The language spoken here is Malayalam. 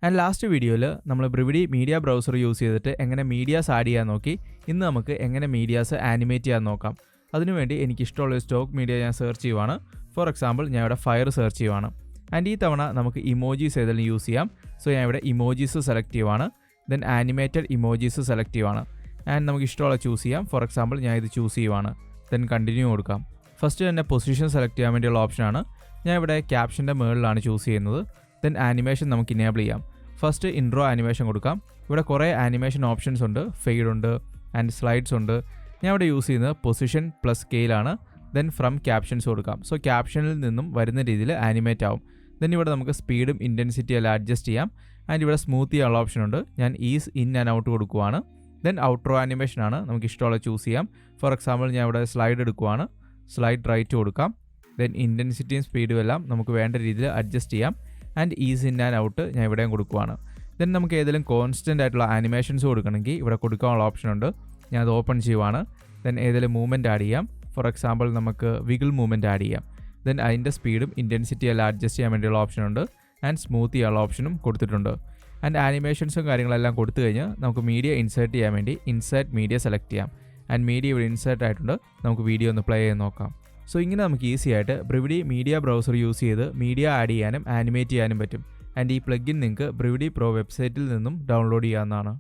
ആൻഡ് ലാസ്റ്റ് വീഡിയോയിൽ നമ്മൾ ബ്രിവിഡി മീഡിയ ബ്രൗസർ യൂസ് ചെയ്തിട്ട് എങ്ങനെ മീഡിയാസ് ആഡ് ചെയ്യാൻ നോക്കി. ഇന്ന് നമുക്ക് എങ്ങനെ മീഡിയാസ് ആനിമേറ്റ് ചെയ്യാൻ നോക്കാം. അതിനുവേണ്ടി എനിക്കിഷ്ടമുള്ള സ്റ്റോക്ക് മീഡിയ ഞാൻ സെർച്ച് ചെയ്യുവാണ്. ഫോർ എക്സാമ്പിൾ ഞാൻ ഇവിടെ ഫയർ സെർച്ച് ചെയ്യുവാണ്. ആൻഡ് ഈ തവണ നമുക്ക് ഇമോജീസ് ഏതെങ്കിലും യൂസ് ചെയ്യാം. സോ ഞാൻ ഇവിടെ ഇമോജീസ് സെലക്ട് ചെയ്യുവാണ്. ദെൻ ആനിമേറ്റഡ് ഇമോജീസ് സെലക്ട് ചെയ്യുവാണ്. ആൻഡ് നമുക്ക് ഇഷ്ടമുള്ള ചൂസ് ചെയ്യാം. ഫോർ എക്സാമ്പിൾ ഞാൻ ഇത് ചൂസ് ചെയ്യുവാണ്. ദെൻ കണ്ടിന്യൂ കൊടുക്കാം. ഫസ്റ്റ് തന്നെ പൊസിഷൻ സെലക്ട് ചെയ്യാൻ വേണ്ടിയുള്ള ഓപ്ഷനാണ്. ഞാൻ ഇവിടെ ക്യാപ്ഷൻ്റെ മുകളിലാണ് ചൂസ് ചെയ്യുന്നത്. ദെൻ ആനിമേഷൻ നമുക്ക് ഇനേബിൾ ചെയ്യാം. ഫസ്റ്റ് ഇൻട്രോ ആനിമേഷൻ കൊടുക്കാം. ഇവിടെ കുറേ ആനിമേഷൻ ഓപ്ഷൻസ് ഉണ്ട്. ഫെയ്ഡ് ഉണ്ട് ആൻഡ് സ്ലൈഡ്സ് ഉണ്ട്. ഞാൻ ഇവിടെ യൂസ് ചെയ്യുന്നത് പൊസിഷൻ പ്ലസ് സ്കെയിലാണ്. ദെൻ ഫ്രം ക്യാപ്ഷൻസ് കൊടുക്കാം. സോ ക്യാപ്ഷനിൽ നിന്നും വരുന്ന രീതിയിൽ ആനിമേറ്റ് ആവും. ദെൻ ഇവിടെ നമുക്ക് സ്പീഡും ഇൻറ്റൻസിറ്റി എല്ലാം അഡ്ജസ്റ്റ് ചെയ്യാം. ആൻഡ് ഇവിടെ സ്മൂത്ത് ചെയ്യാനുള്ള ഓപ്ഷൻ ഉണ്ട്. ഞാൻ ഈസ് ഇൻ ആൻഡ് ഔട്ട് കൊടുക്കുവാണ്. ദെൻ ഔട്ട്രോ ആനിമേഷൻ ആണ്. നമുക്ക് ഇഷ്ടമുള്ള ചൂസ് ചെയ്യാം. ഫോർ എക്സാമ്പിൾ ഞാൻ ഇവിടെ സ്ലൈഡ് എടുക്കുവാണ്. സ്ലൈഡ് റൈറ്റ് കൊടുക്കാം. ദെൻ ഇൻറ്റൻസിറ്റിയും സ്പീഡും എല്ലാം നമുക്ക് വേണ്ട രീതിയിൽ അഡ്ജസ്റ്റ് ചെയ്യാം. And is in and out ഞാൻ ഇവിടെയും കൊടുക്കുവാണ്. ദെൻ നമുക്ക് ഏതെങ്കിലും കോൺസ്റ്റൻ്റ് ആയിട്ടുള്ള ആനിമേഷൻസ് കൊടുക്കണമെങ്കിൽ ഇവിടെ കൊടുക്കാനുള്ള ഓപ്ഷൻ ഉണ്ട്. ഞാൻ അത് ഓപ്പൺ ചെയ്യുവാണ്. ദെൻ ഏതെങ്കിലും മൂവ്മെൻറ്റ് ആഡ് ചെയ്യാം. ഫോർ എക്സാമ്പിൾ നമുക്ക് വിഗിൾ മൂവ്മെൻറ്റ് ആഡ് ചെയ്യാം. ദെൻ അതിൻ്റെ സ്പീഡും ഇൻറ്റൻസിറ്റി എല്ലാം അഡ്ജസ്റ്റ് ചെയ്യാൻ വേണ്ടിയുള്ള ഓപ്ഷൻ ഉണ്ട്. ആൻഡ് സ്മൂത്ത് ചെയ്യാനുള്ള ഓപ്ഷനും കൊടുത്തിട്ടുണ്ട്. ആൻഡ് ആനിമേഷൻസും കാര്യങ്ങളെല്ലാം കൊടുത്തു കഴിഞ്ഞ് നമുക്ക് മീഡിയ ഇൻസേർട്ട് ചെയ്യാൻ വേണ്ടി ഇൻസേർട്ട് മീഡിയ സെലക്ട് ചെയ്യാം. ആൻഡ് മീഡിയ ഇവിടെ ഇൻസേർട്ട് ആയിട്ടുണ്ട്. നമുക്ക് വീഡിയോ ഒന്ന് പ്ലേ ചെയ്ത് നോക്കാം. സോ ഇങ്ങനെ നമുക്ക് ഈസി ആയിട്ട് ബ്രിവിഡി മീഡിയ ബ്രൗസർ യൂസ് ചെയ്ത് മീഡിയ ആഡ് ചെയ്യാനും ആനിമേറ്റ് ചെയ്യാനും പറ്റും. ആൻഡ് ഈ പ്ലഗിൻ നിങ്ങൾക്ക് ബ്രിവിഡി പ്രോ വെബ്സൈറ്റിൽ നിന്നും ഡൗൺലോഡ് ചെയ്യാവുന്നതാണ്.